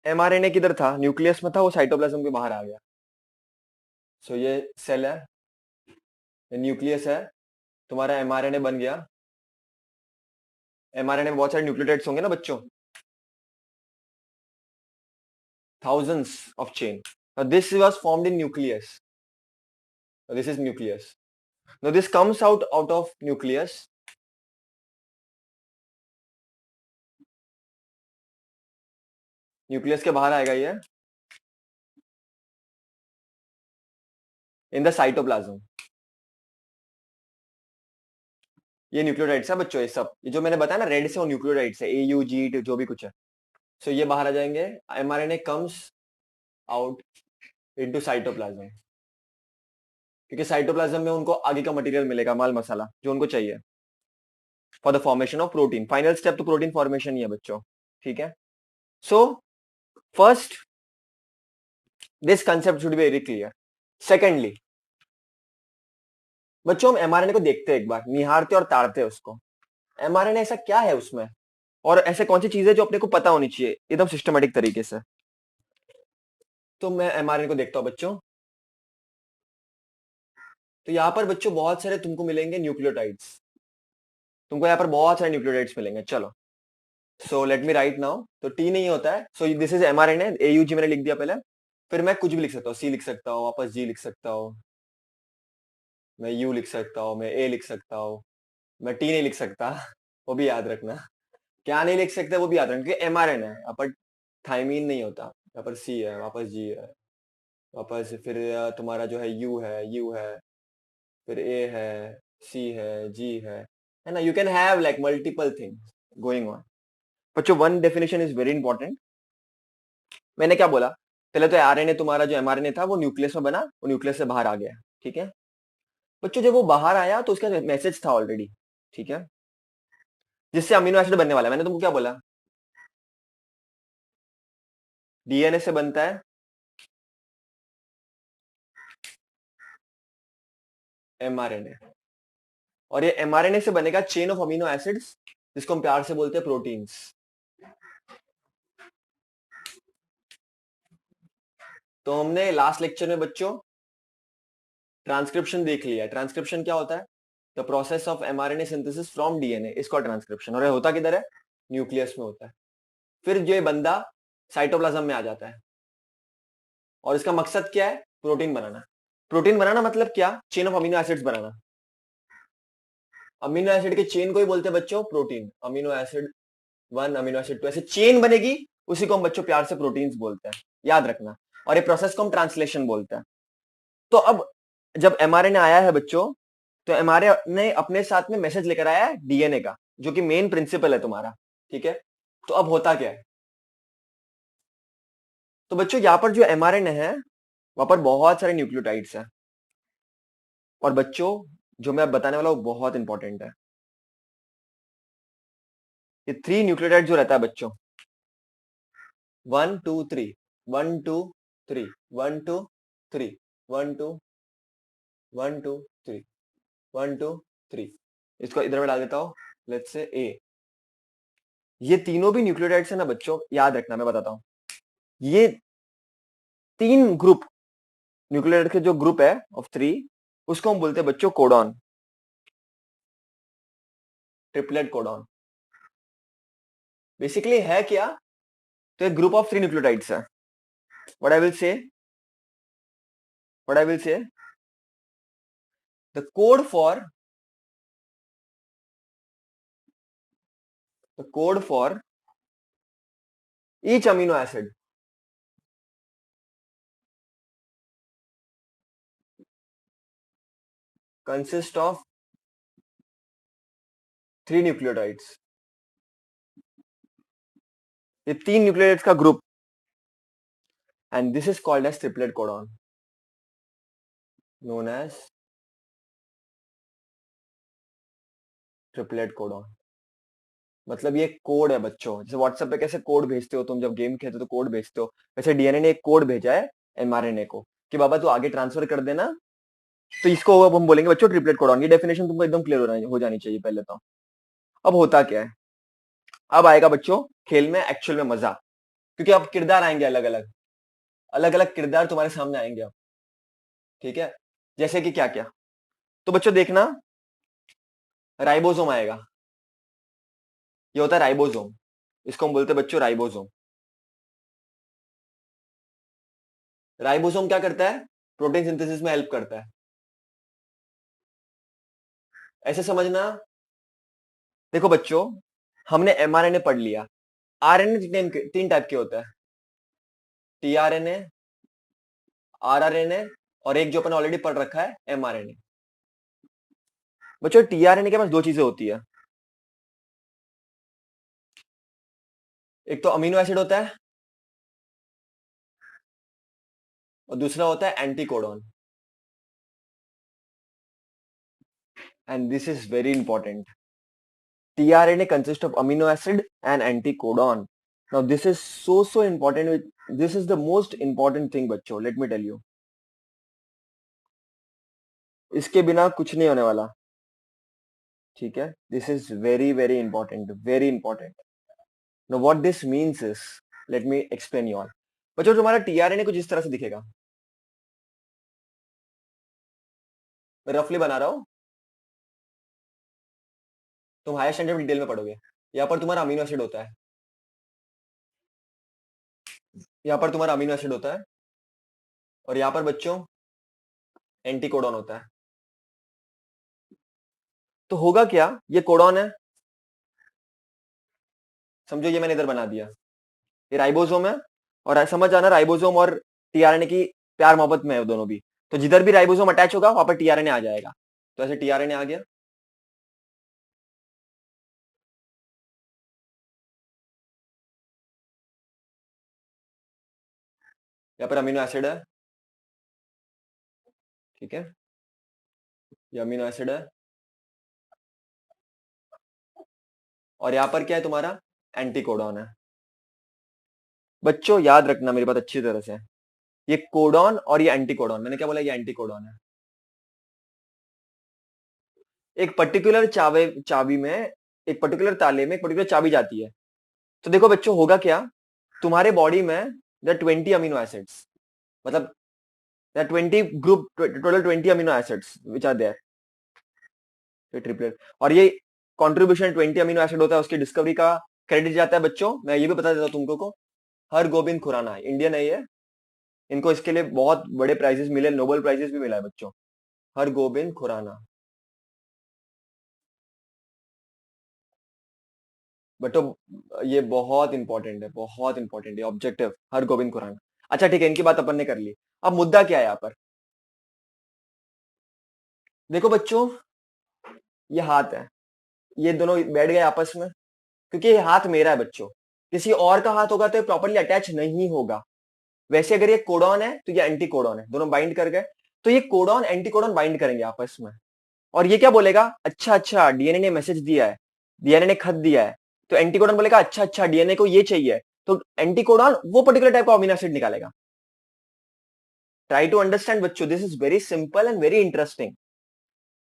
MRNA किधर था? Nucleus में था, वो साइटोप्लाज्म के बाहर आ गया। सो ये सेल है, ये न्यूक्लियस है, तुम्हारा एमआरएनए बन गया। एमआरएनए में बहुत सारे न्यूक्लियोटाइड्स होंगे ना बच्चों, thousands of chain. Now this was formed in nucleus. Now this is nucleus. Now this comes out of nucleus. Nucleus के बाहर आएगा ये इन द साइटोप्लाज्म। ये न्यूक्लियोटाइड्स है बच्चों, ये सब ये जो मैंने बताया ना रेड से, वो न्यूक्लियोटाइड्स है, AUG जो भी कुछ है। सो ये बाहर आ जाएंगे। MRNA comes out into cytoplasm, क्योंकि साइटोप्लाज्म में उनको आगे का मटेरियल मिलेगा, माल मसाला जो उनको चाहिए for the formation of protein. Final step तो प्रोटीन फॉर्मेशन ही है बच्चों, ठीक है। So first this concept should be very clear. Secondly बच्चों, हम एमआरएनए को देखते हैं, एक बार निहारते और ताड़ते हैं उसको। एमआरएनए ऐसा क्या है उसमें, और ऐसे कौन सी चीजें जो अपने को पता होनी चाहिए एकदम सिस्टमेटिक तरीके से। तो मैं एमआरएनए को देखता हूं बच्चों। तो यहाँ पर बच्चों बहुत सारे तुमको मिलेंगे न्यूक्लियोटाइड्स, तुमको यहाँ पर बहुत सारे न्यूक्लियोटाइड्स मिलेंगे। चलो, so let me right now. तो टी नहीं होता है, so this is mRNA, AUG मैंने लिख दिया पहले। फिर मैं कुछ भी लिख सकता हूँ, C लिख सकता हूँ, वापस G लिख सकता हूँ, मैं U लिख सकता हूँ, मैं A लिख सकता हूँ, मैं T नहीं लिख सकता। वो भी याद रखना, क्या नहीं लिख सकते वो भी याद रखना, क्योंकि एमआरएनए है। यहाँ पर थायमीन नहीं होता, यहाँ पर C है, वापस G है, वापस फिर तुम्हारा जो है U है, फिर A है, C है, G है ना। You can have like multiple things going on. बच्चों one definition is very important. मैंने क्या बोला पहले? तो आरएनए, तुम्हारा जो एमआरएनए था वो न्यूक्लियस में बना, वो न्यूक्लियस से बाहर आ गया, ठीक है बच्चों। जब वो बाहर आया तो उसका मैसेज था ऑलरेडी, ठीक है, जिससे अमीनो एसिड बनने वाला है। मैंने तुमको क्या बोला? डीएनए से बनता है एमआरएनए, और ये एमआरएनए से बनेगा चेन ऑफ अमीनो एसिड्स, जिसको हम प्यार से बोलते हैं प्रोटीन्स। तो हमने लास्ट लेक्चर में बच्चों ट्रांसक्रिप्शन देख लिया। ट्रांसक्रिप्शन क्या होता है? The process of mRNA synthesis from DNA, इसका ट्रांसक्रिप्शन। और ये होता किधर है? न्यूक्लियस में होता है। फिर जो ये बंदा साइटोप्लाज्म में आ जाता है, और इसका मकसद क्या है? प्रोटीन बनाना। प्रोटीन बनाना मतलब क्या? Chain of amino acids banana. Amino acid के चेन को ही बोलते हैं बच्चों protein. Amino acid 1, amino acid 2, ऐसे चेन बनेगी, उसी को हम बच्चों प्यार से प्रोटीन्स बोलते हैं, याद रखना। और ये प्रोसेस को हम ट्रांसलेशन बोलते हैं। तो अब जब एमआरएनए आया है बच्चों, तो एमआरएनए अपने साथ में मैसेज लेकर आया है डीएनए का, जो कि मेन प्रिंसिपल है तुम्हारा, ठीक है। तो अब होता क्या है? तो बच्चों यहाँ पर जो एमआरएनए है, वहां पर बहुत सारे न्यूक्लियोटाइड्स हैं। और बच्चों जो मैं अब बताने वाला हूँ बहुत इंपॉर्टेंट है। ये 3 न्यूक्लियोटाइड जो रहता है बच्चों, 1 2 3, 1 2 3, 1 2 3, 1 2 1 2 3, 1 2 3। इसको इधर में डाल देता हूं, लेट्स से ए। ये तीनों भी न्यूक्लियोटाइड्स है ना बच्चों, याद रखना, मैं बताता हूं। ये 3 ग्रुप, न्यूक्लियोटाइड के जो ग्रुप है ऑफ 3, उसको हम बोलते हैं बच्चों कोडॉन, ट्रिपलेट कोडॉन। बेसिकली है क्या? तो एक ग्रुप ऑफ 3 न्यूक्लियोटाइड्स है। What I will say, what I will say, the code for, the code for each amino acid consists of 3 nucleotides। ये 3 न्यूक्लियोटाइड्स का group, and this is called as triplet codon, known as triplet codon. मतलब ये code है बच्चों, जैसे WhatsApp पे कैसे code भेजते हो तुम, जब गेम खेलते हो तो कोड भेजते हो, वैसे डीएनए ने एक कोड भेजा है एमआरएनए को कि बाबा तू आगे ट्रांसफर कर देना। तो इसको अब हम बोलेंगे बच्चों ट्रिपलेट कोडॉन। ये डेफिनेशन तुमको एकदम क्लियर हो जानी चाहिए पहले तो। अब होता क्या है? अब आएगा बच्चों खेल में एक्चुअल में मजा। क्योंकि अब किरदार आएंगे अलग अलग, अलग अलग किरदार तुम्हारे सामने आएंगे अब। ठीक है, जैसे कि क्या क्या, तो बच्चों देखना, राइबोसोम आएगा। ये होता है राइबोसोम, इसको हम बोलते हैं बच्चों राइबोसोम। राइबोसोम क्या करता है? प्रोटीन सिंथेसिस में हेल्प करता है। ऐसे समझना। देखो बच्चों, हमने एमआरएनए पढ़ लिया। आरएनए तीन टाइप के होता है, टीआरएनए, आरआरएनए, और एक जो अपन ऑलरेडी पढ़ रखा है एमआरएनए। बच्चों टीआरएनए के पास दो चीजें होती है, एक तो अमीनो एसिड होता है और दूसरा होता है anticodon. And this is very important. tRNA consists of amino acid and anticodon. Now this is so important. This is the most important thing बच्चों, let me tell you. इसके बिना कुछ नहीं होने वाला। ठीक है, this is very important, very important. Now what this means is, let me explain you all. बच्चों तुम्हारा tRNA कुछ इस तरह से दिखेगा, मैं रफली बना रहा हूं, तुम हायर स्टैंडर्ड डिटेल में पढ़ोगे। यहाँ पर तुम्हारा अमीनो एसिड होता है, यहाँ पर तुम्हारा अमीनो एसिड होता है, और यहाँ पर बच्चों एंटीकोडॉन होता है। तो होगा क्या, ये कोडॉन है, समझो ये मैंने इधर बना दिया, ये राइबोसोम है, और समझ आना राइबोसोम और टीआरएनए की प्यार मोहब्बत में है दोनों भी। तो जिधर भी राइबोसोम अटैच होगा वहां पर टीआरएनए आ जाएगा। तो ऐसे टीआरएनए आ गया, यहाँ पर अमीनो एसिड है। ठीक है, ये अमीनो एसिड है, और यहाँ पर क्या है तुम्हारा एंटीकोडॉन है। बच्चों याद रखना मेरी बात अच्छी तरह से, ये कोडॉन और ये एंटीकोडॉन, मैंने क्या बोला, ये एंटीकोडॉन है। एक पर्टिकुलर चाबी में, एक पर्टिकुलर ताले में एक पर्टिकुलर चाबी जाती है। तो देखो बच्चों होगा क्या, तुम्हारे बॉडी में देयर 20 अमीनो एसिड्स, मतलब there are 20 group, total 20 amino acids which are there, triplet. और ये कंट्रीब्यूशन 20 अमीनो एसिड होता है, उसकी डिस्कवरी का क्रेडिट जाता है बच्चों, मैं ये भी बता देता हूँ तुमको को, हर गोबिंद खुराना, इंडियन है ये, इनको इसके लिए बहुत बड़े प्राइजेस मिले, नोबेल प्राइजेस भी मिला है बच्चों, हर गोबिंद खुराना। बट ये बहुत इंपॉर्टेंट है, बहुत इंपॉर्टेंट है ऑब्जेक्टिव, हर गोबिंद खुराना। अच्छा ठीक है, इनकी बात अपन ने कर ली। अब मुद्दा क्या है यहाँ पर, देखो बच्चों, ये हाथ है, ये दोनों बैठ गए आपस में, क्योंकि ये हाथ मेरा है बच्चों, किसी और का हाथ होगा तो ये प्रॉपरली अटैच नहीं होगा। वैसे अगर ये कोडॉन है तो ये एंटी कोडॉन है, दोनों बाइंड कर गए, तो ये कोडॉन एंटी कोडॉन बाइंड करेंगे आपस में, और ये क्या बोलेगा, अच्छा अच्छा डीएनए ने मैसेज दिया है, डीएनए ने खत दिया है, तो एंटी कोडॉन बोलेगा अच्छा अच्छा डीएनए को ये चाहिए, तो एंटी कोडॉन वो पर्टिकुलर टाइप का अमीनो एसिड निकालेगा। ट्राई टू अंडरस्टैंड बच्चों, this is very simple and very interesting.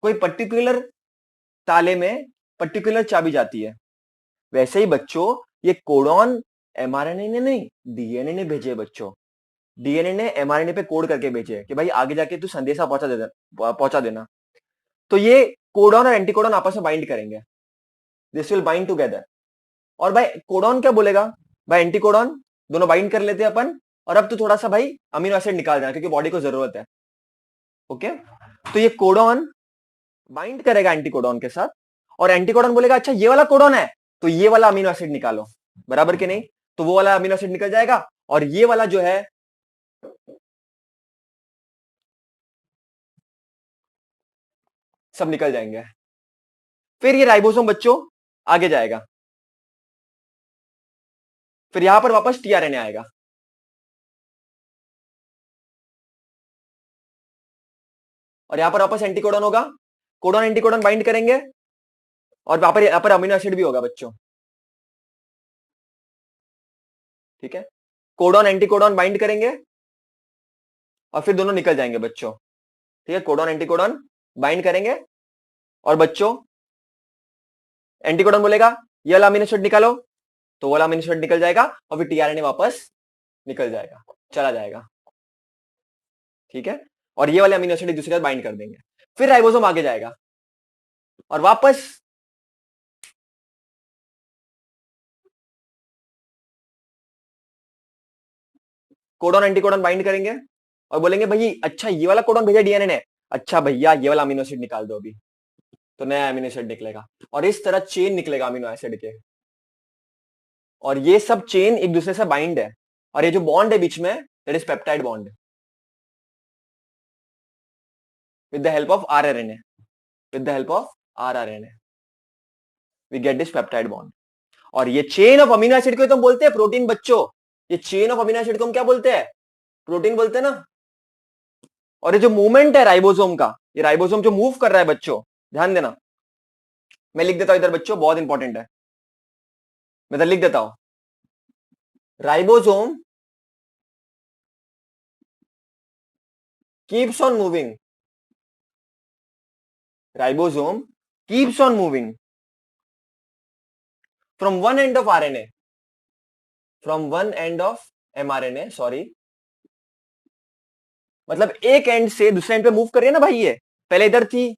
कोई पर्टिकुलर ताले में पर्टिकुलर चाबी जाती है, वैसे ही बच्चों ये कोडॉन एमआरएनए ने नहीं, डीएनए ने भेजे बच्चों, डीएनए ने एमआरएनए पे कोड करके भेजे कि भाई आगे जाके तू संदेशा पहुंचा देना। तो ये कोडॉन और एंटीकोडॉन आपस में बाइंड करेंगे, दिस विल बाइंड टुगेदर। और भाई कोडॉन क्या बोलेगा, भाई एंटीकोडॉन दोनों बाइंड कर लेते हैं अपन, और अब तो थोड़ा सा भाई अमीनो एसिड निकाल देना क्योंकि बॉडी को जरूरत है। ओके, तो ये कोडॉन बाइंड करेगा एंटीकोडॉन के साथ, और एंटीकोडॉन बोलेगा अच्छा ये वाला कोडॉन है, तो ये वाला अमीनो एसिड निकालो, बराबर के नहीं, तो वो वाला अमीनो एसिड निकल जाएगा, और ये वाला जो है सब निकल जाएंगे। फिर ये राइबोसोम बच्चों आगे जाएगा, फिर यहां पर वापस टीआरएनए आएगा, और यहां पर वापस एंटीकोडॉन होगा, कोडॉन एंटीकोडॉन बाइंड करेंगे, और यहाँ पर अमीनो एसिड भी होगा बच्चों। ठीक है, कोडॉन एंटीकोडॉन बाइंड करेंगे, और फिर दोनों निकल जाएंगे बच्चों। ठीक है, कोडॉन एंटीकोडॉन बाइंड करेंगे, और बच्चों एंटीकोडॉन बोलेगा ये वाला अमीनो एसिड निकालो, तो वो वाला अमीनो एसिड निकल जाएगा और फिर टीआरएनए वापस निकल जाएगा, चला जाएगा, ठीक है। और ये वाले अमीनो एसिड एक दूसरे के साथ बाइंड कर देंगे, फिर राइबोसोम आगे जाएगा और वापस कोडॉन एंटीकोडॉन बाइंड करेंगे और बोलेंगे भाई अच्छा ये वाला कोडॉन भेजा डीएनए ने, अच्छा भैया ये वाला अमीनो एसिड निकाल दो अभी, तो नया अमीनो एसिड निकलेगा और इस तरह चेन निकलेगा अमीनो एसिड के। और ये सब चेन एक दूसरे से बाइंड है और ये जो बॉन्ड है बीच में that is peptide bond with the help of rRNA, with the help of rRNA we get this peptide bond. और ये चेन ऑफ अमीनो एसिड को तो हम बोलते हैं प्रोटीन बच्चों, ये चेन ऑफ अमीनो एसिड को हम क्या बोलते हैं, प्रोटीन बोलते हैं ना। और ये जो मूवमेंट है राइबोसोम का, ये राइबोसोम जो मूव कर रहा है बच्चों, ध्यान देना, मैं लिख देता हूं इधर बच्चों, बहुत इंपॉर्टेंट है, मैं इधर लिख देता हूं, ribosome keeps on moving, ribosome keeps on moving from one end of RNA, from one end of mRNA, sorry, मतलब एक एंड से दूसरे एंड पे मूव कर रही है ना भाई, ये पहले इधर थी,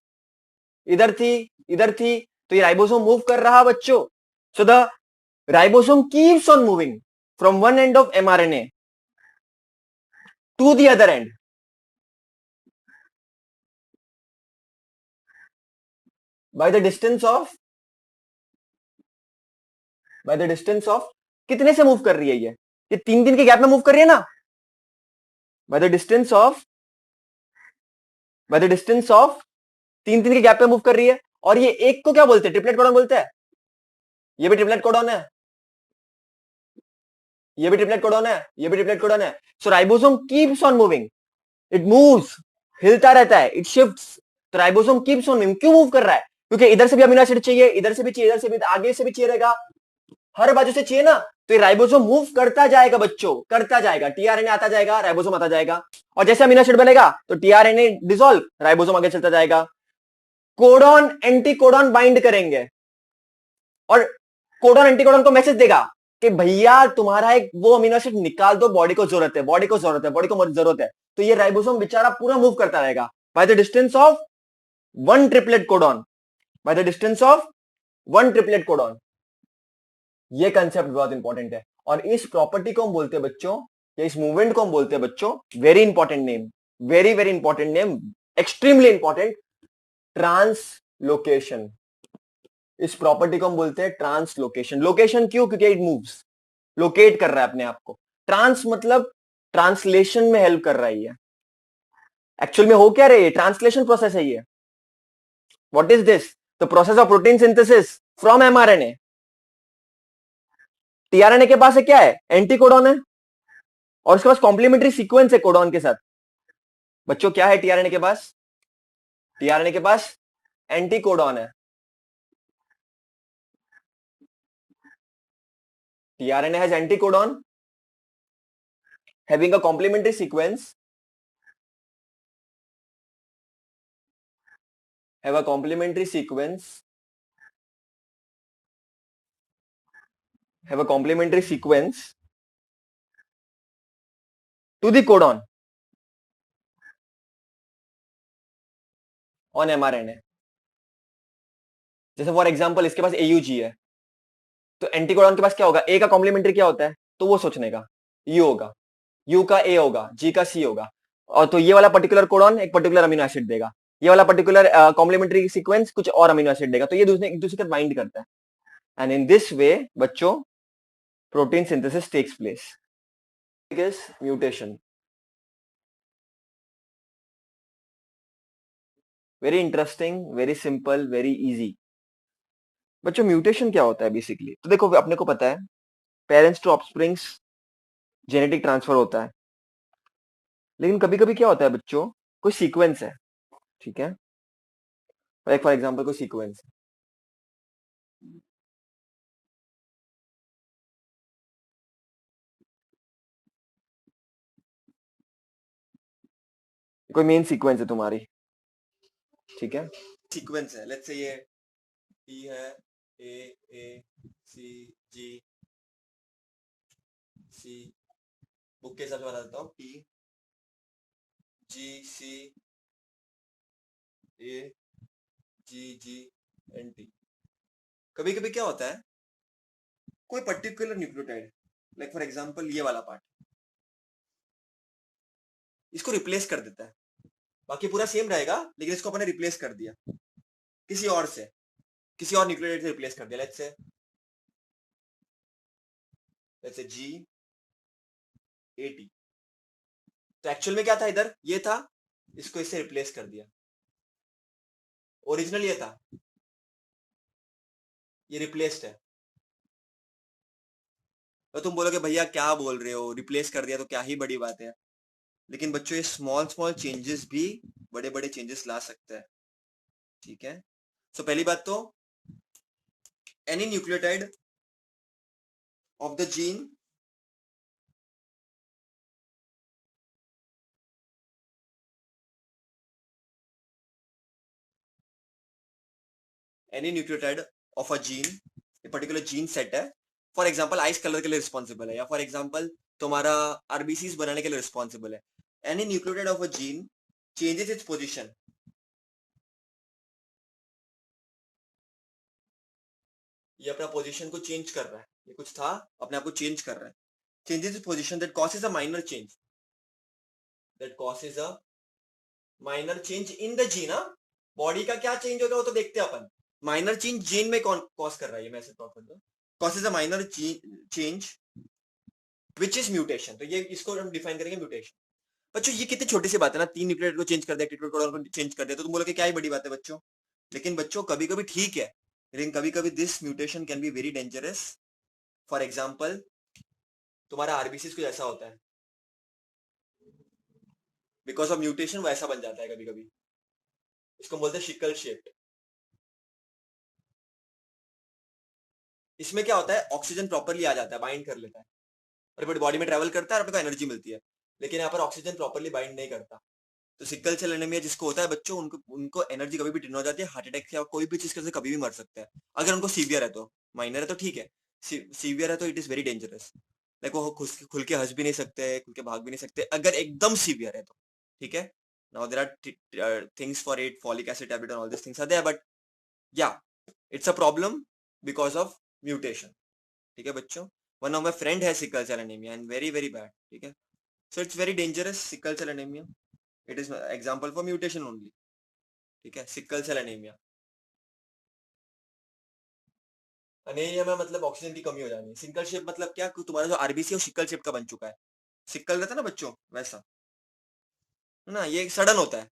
इधर थी, इधर थी, तो ये राइबोसोम मूव कर रहा बच्चों। So the ribosome keeps on moving from one end of mRNA to the other end by the distance of, by the distance of, कितने से मूव कर रही है ये 3 दिन के गैप में मूव कर रही है ना, bye the distance of, by the distance of 3 दिन के गैप पे मूव कर रही है। और ये एक को क्या बोलते हैं, ट्रिपलेट कोडॉन बोलते हैं, ये भी ट्रिपलेट कोडॉन है, ये भी ट्रिपलेट कोडॉन है, ये भी ट्रिपलेट कोडॉन है। So ribosome keeps on moving, it moves, हिलता रहता है, इट शिफ्ट्स। तो राइबोसोम कीप्स ऑन मूविंग, क्यों मूव कर रहा है, क्योंकि इधर से भी अमीनो एसिड चाहिए, इधर से भी चाहिए, इधर से भी, आगे से भी चाहिए रहेगा, हर बाजू से चाहिए ना, तो ये राइबोसोम मूव करता जाएगा बच्चों, करता जाएगा, टीआरएनए आता जाएगा, राइबोसोम आता जाएगा, और जैसे अमीनो एसिड बनेगा तो टीआरएनए डिसॉल्व, राइबोसोम आगे चलता जाएगा, कोडॉन एंटी कोडॉन बाइंड करेंगे और कोडॉन एंटी कोडॉन को मैसेज देगा कि भैया तुम्हारा एक वो अमीनो एसिड निकाल दो, बॉडी को जरूरत है, बॉडी को जरूरत है, बॉडी को जरूरत है। तो ये राइबोसोम बेचारा पूरा मूव करता रहेगा bye the distance of one triplet codon, bye the distance of one triplet codon. ये कंसेप्ट बहुत इंपॉर्टेंट है और इस प्रॉपर्टी को हम बोलते हैं बच्चों, या इस मूवमेंट को हम बोलते हैं बच्चों, very important name, very very important name, extremely important, translocation. इस प्रॉपर्टी को हम बोलते हैं ट्रांसलोकेशन। लोकेशन क्यों, क्योंकि इट मूव्स, लोकेट कर रहा है अपने आप को। ट्रांस मतलब ट्रांसलेशन में हेल्प कर रहा है ये, एक्चुअल में हो क्या रही है, ट्रांसलेशन प्रोसेस है ये। What is this, the process of protein synthesis from mRNA. TRNA के पास है क्या है, एंटी कोडॉन है, और उसके पास कॉम्प्लीमेंट्री सीक्वेंस है कोडॉन के साथ। बच्चों क्या है टीआरएनए के पास, टीआरएनए के पास एंटी कोडॉन है, tRNA has anti codon having a complementary sequence, have a complementary sequence, have a complementary sequence to the codon on mRNA। जैसे फॉर एग्जांपल इसके पास AUG है, तो एंटीकोडॉन के पास क्या होगा, ए का कॉम्प्लीमेंट्री क्या होता है, तो वो सोचने का, यू होगा, यू का ए होगा, जी का सी होगा, और तो ये वाला पर्टिकुलर कोडॉन एक पर्टिकुलर अमीनो एसिड देगा, ये वाला पर्टिकुलर कॉम्प्लीमेंट्री सीक्वेंस कुछ और अमीनो एसिड देगा, तो ये दूसरे एक दूसरे के बाइंड करता है। एंड इन दिस वे बच्चों protein synthesis takes place. Mutation, very interesting, very simple, very easy. बच्चों म्यूटेशन क्या होता है बेसिकली, तो देखो अपने को पता है parents to offsprings genetic transfer होता है, लेकिन कभी कभी क्या होता है बच्चों, कोई सीक्वेंस है, ठीक है, फॉर एग्जांपल कोई सीक्वेंस है, कोई मेन सीक्वेंस है तुम्हारी, ठीक है, सीक्वेंस है, लेट्स से ये टी है, ए ए सी जी सी, बुक के हिसाब से बता देता हूँ, TGCAGGNT। कभी कभी क्या होता है, कोई particular nucleotide, like for example ये वाला पार्ट, इसको रिप्लेस कर देता है, बाकी पूरा सेम रहेगा लेकिन इसको अपने रिप्लेस कर दिया किसी और से, किसी और न्यूक्लियोटाइड से रिप्लेस कर दिया। Let's say GAT। तो एक्चुअल में क्या था, इधर ये था, इसको इससे रिप्लेस कर दिया। ओरिजिनल ये था, ये रिप्लेस्ड है। तो तुम बोलोगे भैया क्या बोल रहे हो, रिप्लेस कर दिया तो क्या ही बड़ी बात है। लेकिन बच्चों ये स्मॉल स्मॉल चेंजेस भी बड़े बड़े चेंजेस ला सकता है, ठीक है। सो पहली बात तो, any nucleotide of the gene any nucleotide of a gene, ये पर्टिकुलर जीन सेट है, फॉर एग्जांपल आइस कलर के लिए रिस्पॉन्सिबल है, या फॉर एग्जांपल तुम्हारा आरबीसीज बनाने के लिए रिस्पॉन्सिबल है। Any nucleotide of a gene changes its position, ये अपना पोजीशन को चेंज कर रहा है, ये कुछ था अपने आप को चेंज कर रहा है, changes its position, that causes a minor change, that causes a minor change in the gene. Body का क्या चेंज होगा वो तो देखते हैं अपन, माइनर चेंज जीन में कौन कॉज कर रहा है, ये मैं ऐसे थॉट करता हूँ, causes a minor change which is mutation. तो ये इसको हम डिफाइन करेंगे म्यूटेशन। बच्चों ये कितनी छोटी सी बात है ना, 3 न्यूक्लियोटाइड को चेंज कर दिया, न्यूक्लियोटाइड को चेंज कर दिया, तो तुम बोलोगे क्या ही बड़ी बात है बच्चों। लेकिन बच्चों कभी कभी ठीक है, लेकिन कभी कभी this mutation can be very dangerous. For example तुम्हारा आरबीसी कुछ ऐसा होता है, बिकॉज ऑफ म्यूटेशन वो ऐसा बन जाता है कभी कभी, इसको बोलते हैं शिकल शेप्ड। इसमें क्या होता है, ऑक्सीजन प्रॉपरली आ जाता है, बाइंड कर लेता है और बॉडी में ट्रेवल करता है और अपने को एनर्जी मिलती है, लेकिन यहाँ पर ऑक्सीजन प्रॉपरली बाइंड नहीं करता। तो सिकल सेल एनीमिया जिसको होता है बच्चों, उनको उनको एनर्जी कभी भी ड्रेन हो जाती है, हार्ट अटैक या कोई भी चीज से कभी भी मर सकता है। अगर उनको सीवियर है तो, माइनर है तो ठीक है, सीवियर है तो it is very dangerous. Like वो खुल के हंस भी नहीं सकते, खुल के भाग भी नहीं सकते, अगर एकदम सीवियर है तो, ठीक है। Now there are things for it, folic acid tablet and all this things are there, but yeah it's a problem because of mutation, ठीक है बच्चों। वन ऑफ माई फ्रेंड है sickle cell anaemia and very very bad, ठीक है। So it's very dangerous sickle cell anaemia, it is example for mutation only, ठीक है। Sickle cell anaemia, anaemia में मतलब ऑक्सीजन की कमी हो जानी। सिकल शेप मतलब क्या, तुम्हारा जो आरबीसी है वो सिकल शेप का बन चुका है, सिकल रहता है ना बच्चों वैसा, है ना। ये सडन होता है,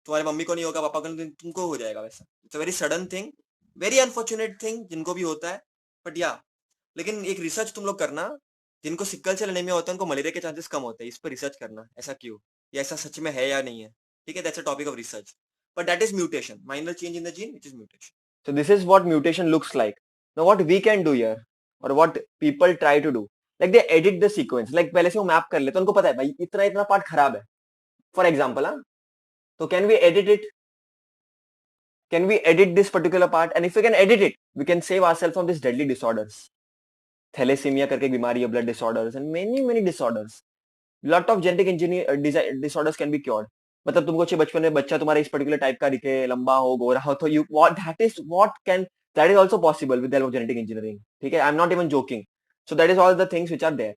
तुम्हारी मम्मी को नहीं होगा, पापा को नहीं, तुमको हो जाएगा वैसा। It's a very sudden thing, very unfortunate thing जिनको भी होता है, बट या। लेकिन एक रिसर्च तुम लोग करना, जिनको सिकल सेल एनीमिया होता है उनको मलेरिया के चांसेस कम होते हैं, इस पर रिसर्च करना, ऐसा क्यों, या ऐसा सच में है या नहीं है, ठीक है। That's a topic of research, but that is mutation, minor change in the gene, it is mutation. So this is what mutation looks like. Now what we can do here, or what people try to do, like they edit the sequence, like पहले से वो map कर लेते हैं, उनको पता है भाई इतना इतना पार्ट खराब है, फॉर एग्जाम्पल। हाँ, तो can we edit it, can we edit this particular part, and if we can edit it we can save ourselves from these deadly disorders, thalassemia करके बीमारी है, blood disorders and many many disorders, lot of genetic engineer disorders can be cured. मतलब तुमको अच्छे बचपन में बच्चा तुम्हारा इस पर्टिकुलर टाइप का दिखे, लंबा हो, गोरा हो, तो you what that is what can, that is also possible with the help of genetic engineering, ठीक है। I am not even joking. So that is all the things which are there.